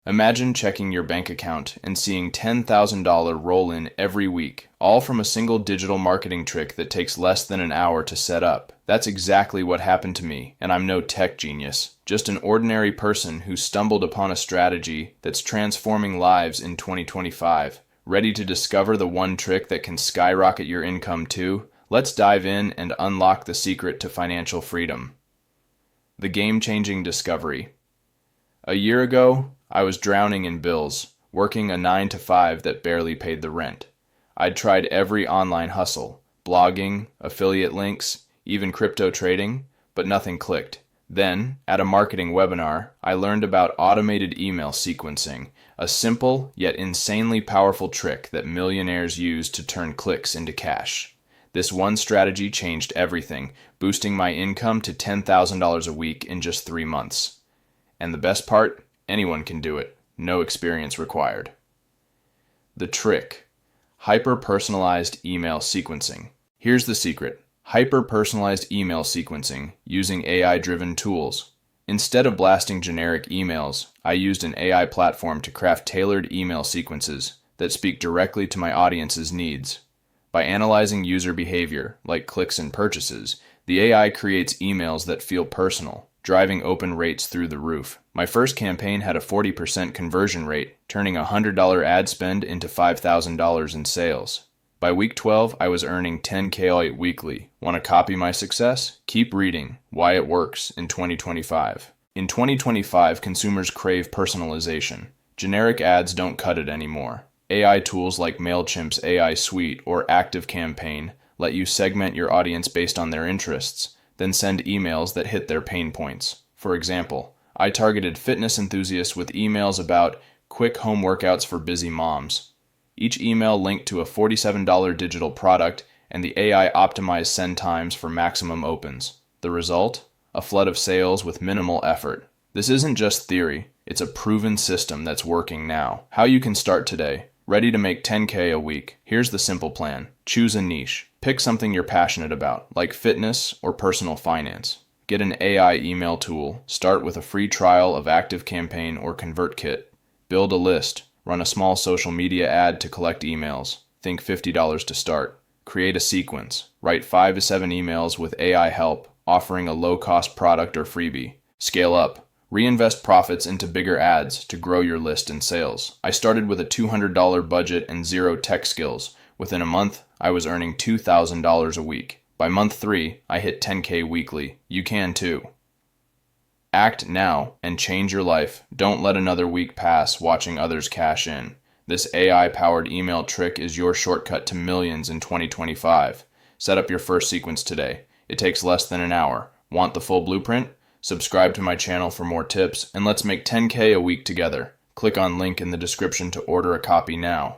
Imagine checking your bank account and seeing $10,000 roll in every week, all from a single digital marketing trick that takes less than an hour to set up. That's exactly what happened to me, and I'm no tech genius, just an ordinary person who stumbled upon a strategy that's transforming lives in 2025. Ready to discover the one trick that can skyrocket your income too? Let's dive in and unlock the secret to financial freedom. The game-changing discovery. A year ago, I was drowning in bills, working a 9-to-5 that barely paid the rent. I'd tried every online hustle, blogging, affiliate links, even crypto trading, but nothing clicked. Then, at a marketing webinar, I learned about automated email sequencing, a simple yet insanely powerful trick that millionaires use to turn clicks into cash. This one strategy changed everything, boosting my income to $10,000 a week in just 3 months. And the best part? Anyone can do it. No experience required. The trick: hyper-personalized email sequencing. Here's the secret: hyper-personalized email sequencing using AI-driven tools. Instead of blasting generic emails, I used an AI platform to craft tailored email sequences that speak directly to my audience's needs. By analyzing user behavior, like clicks and purchases, the AI creates emails that feel personal, driving open rates through the roof. My first campaign had a 40% conversion rate, turning a $100 ad spend into $5,000 in sales. By week 12, I was earning $10K weekly. Want to copy my success? Keep reading Why It Works in 2025. In 2025, consumers crave personalization. Generic ads don't cut it anymore. AI tools like MailChimp's AI Suite or ActiveCampaign let you segment your audience based on their interests, then send emails that hit their pain points. For example, I targeted fitness enthusiasts with emails about quick home workouts for busy moms. Each email linked to a $47 digital product, and the AI optimized send times for maximum opens. The result? A flood of sales with minimal effort. This isn't just theory, it's a proven system that's working now. How you can start today. Ready to make $10K a week? Here's the simple plan. Choose a niche. Pick something you're passionate about, like fitness or personal finance. Get an AI email tool. Start with a free trial of ActiveCampaign or ConvertKit. Build a list. Run a small social media ad to collect emails. Think $50 to start. Create a sequence. Write 5 to 7 emails with AI help, offering a low-cost product or freebie. Scale up. Reinvest profits into bigger ads to grow your list and sales. I started with a $200 budget and 0 tech skills. Within a month, I was earning $2,000 a week. By month 3, I hit $10K weekly. You can too. Act now and change your life. Don't let another week pass watching others cash in. This AI-powered email trick is your shortcut to millions in 2025. Set up your first sequence today. It takes less than an hour. Want the full blueprint? Subscribe to my channel for more tips, and let's make $10K a week together. Click on link in the description to order a copy now.